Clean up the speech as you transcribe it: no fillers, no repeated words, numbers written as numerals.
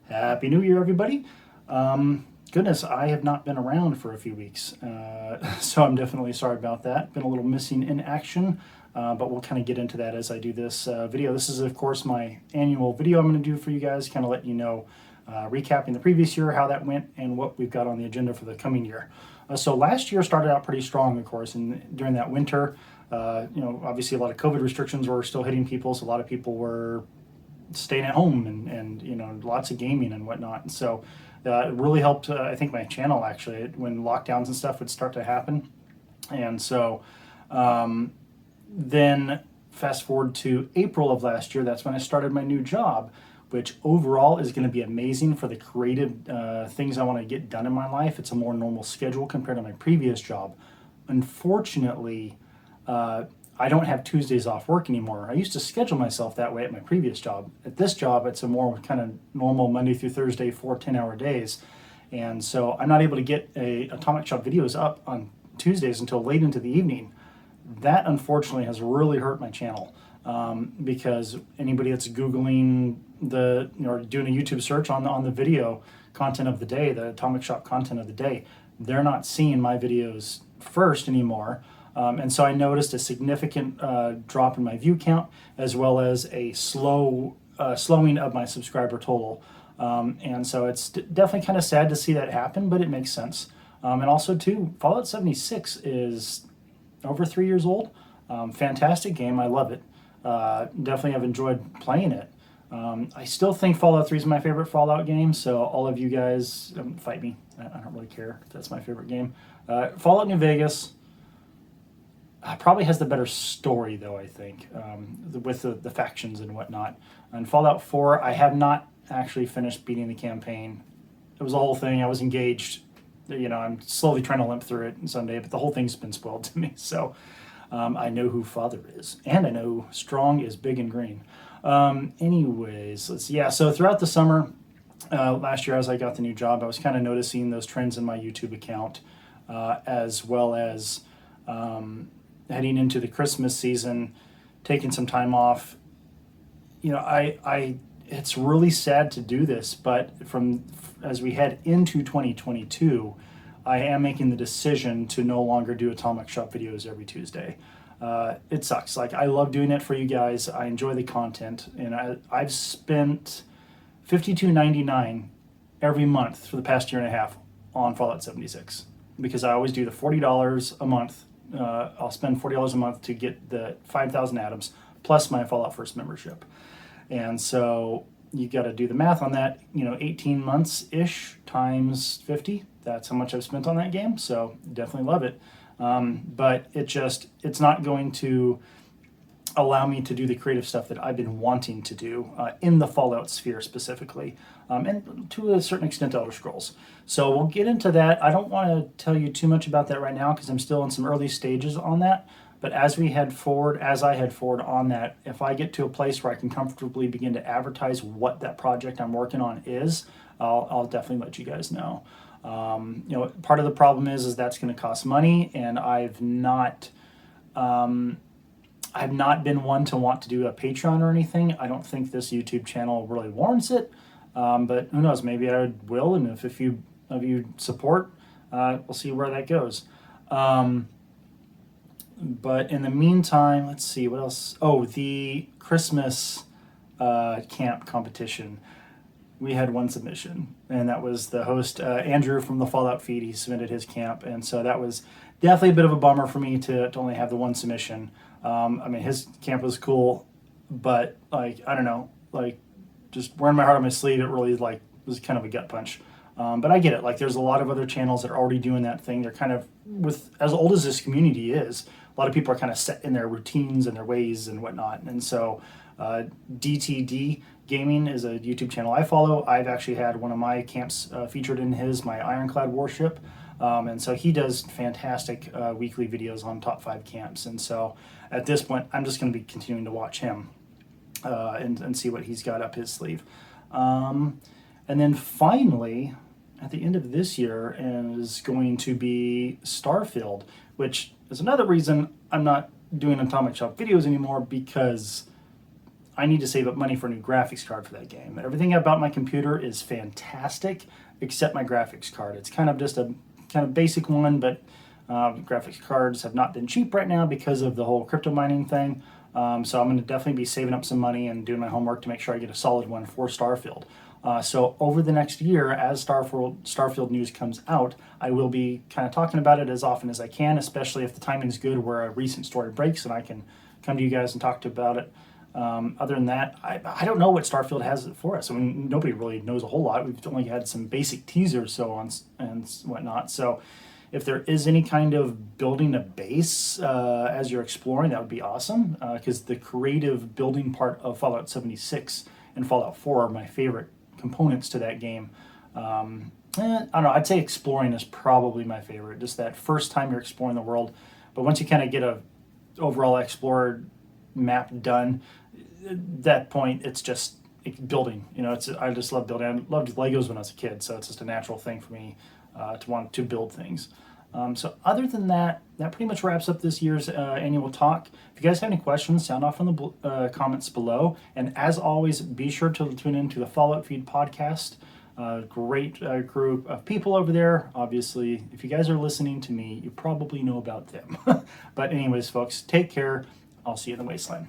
Happy New Year, everybody. Goodness, I have not been around for a few weeks, so I'm definitely sorry about that. Been a little missing in action, but we'll kind of get into that as I do this video. This is, of course, my annual video I'm going to do for you guys, kind of let you know, recapping the previous year, how that went, and what we've got on the agenda for the coming year. So last year started out pretty strong, of course, and during that winter, obviously a lot of COVID restrictions were still hitting people, so a lot of people were staying at home and lots of gaming and whatnot. And so it really helped, I think, my channel actually when lockdowns and stuff would start to happen. And so then fast forward to April of last year, that's when I started my new job, which overall is going to be amazing for the creative things I want to get done in my life. It's a more normal schedule compared to my previous job. Unfortunately, I don't have Tuesdays off work anymore. I used to schedule myself that way at my previous job. At this job, it's a more kind of normal Monday through Thursday, 4 10-hour days. And so I'm not able to get Atomic Shop videos up on Tuesdays until late into the evening. That unfortunately has really hurt my channel because anybody that's Googling or doing a YouTube search on the video content of the day, the Atomic Shop content of the day, they're not seeing my videos first anymore. And so I noticed a significant drop in my view count, as well as a slowing of my subscriber total. And so it's definitely kind of sad to see that happen, but it makes sense. And also, too, Fallout 76 is over 3 years old. Fantastic game. I love it. Definitely have enjoyed playing it. I still think Fallout 3 is my favorite Fallout game, so all of you guys fight me. I don't really care if that's my favorite game. Fallout New Vegas probably has the better story, though, I think, with the factions and whatnot. And Fallout 4, I have not actually finished beating the campaign. It was a whole thing. I was engaged. I'm slowly trying to limp through it someday, but the whole thing's been spoiled to me. So I know who Father is, and I know Strong is big and green. Anyways, let's see. Yeah, so throughout the summer, last year as I got the new job, I was kind of noticing those trends in my YouTube account, as well as heading into the Christmas season, taking some time off. It's really sad to do this, but as we head into 2022, I am making the decision to no longer do Atomic Shop videos every Tuesday. It sucks. Like, I love doing it for you guys. I enjoy the content, and I've spent $52.99 every month for the past year and a half on Fallout 76 because I always do the $40 a month. I'll spend $40 a month to get the 5,000 atoms plus my Fallout First membership. And so you got to do the math on that, 18 months-ish times 50. That's how much I've spent on that game. So definitely love it. But it's not going to allow me to do the creative stuff that I've been wanting to do in the Fallout sphere specifically, and to a certain extent Elder Scrolls. So we'll get into that. I don't want to tell you too much about that right now because I'm still in some early stages on that. But as I head forward on that, if I get to a place where I can comfortably begin to advertise what that project I'm working on is, I'll definitely let you guys know. Part of the problem is that's going to cost money, and I've not been one to want to do a Patreon or anything. I don't think this YouTube channel really warrants it, but who knows? Maybe I will, and if a few of you support, we'll see where that goes. But in the meantime, let's see, what else? Oh, the Christmas camp competition. We had one submission, and that was the host, Andrew from the Fallout feed. He submitted his camp, and so that was definitely a bit of a bummer for me to only have the one submission. His camp was cool, but, I don't know, just wearing my heart on my sleeve, it really, was kind of a gut punch. But I get it. There's a lot of other channels that are already doing that thing. They're kind of, as old as this community is, a lot of people are kind of set in their routines and their ways and whatnot. And so DTD Gaming is a YouTube channel I follow. I've actually had one of my camps featured in my Ironclad Warship. And so he does fantastic weekly videos on top 5 camps. And so at this point, I'm just going to be continuing to watch him and see what he's got up his sleeve. And then finally, at the end of this year, is going to be Starfield, which is another reason I'm not doing Atomic Shop videos anymore, because I need to save up money for a new graphics card for that game. Everything about my computer is fantastic except my graphics card. It's kind of just a kind of basic one, but graphics cards have not been cheap right now because of the whole crypto mining thing. So I'm going to definitely be saving up some money and doing my homework to make sure I get a solid one for Starfield. So over the next year, as Starfield news comes out, I will be kind of talking about it as often as I can, especially if the timing is good where a recent story breaks and I can come to you guys and talk to about it. Other than that, I don't know what Starfield has for us. I mean, nobody really knows a whole lot. We've only had some basic teasers so on and whatnot. So if there is any kind of building a base as you're exploring, that would be awesome, because the creative building part of Fallout 76 and Fallout 4 are my favorite components to that game. I don't know, I'd say exploring is probably my favorite, just that first time you're exploring the world. But once you kind of get a overall explored map done, at that point it's just building. I just love building. I loved Legos when I was a kid, so it's just a natural thing for me to want to build things. So other than that, that pretty much wraps up this year's annual talk. If you guys have any questions, sound off in the comments below. And as always, be sure to tune in to the Fallout Feed podcast. Great group of people over there. Obviously, if you guys are listening to me, you probably know about them. But anyways, folks, take care. I'll see you in the wasteland.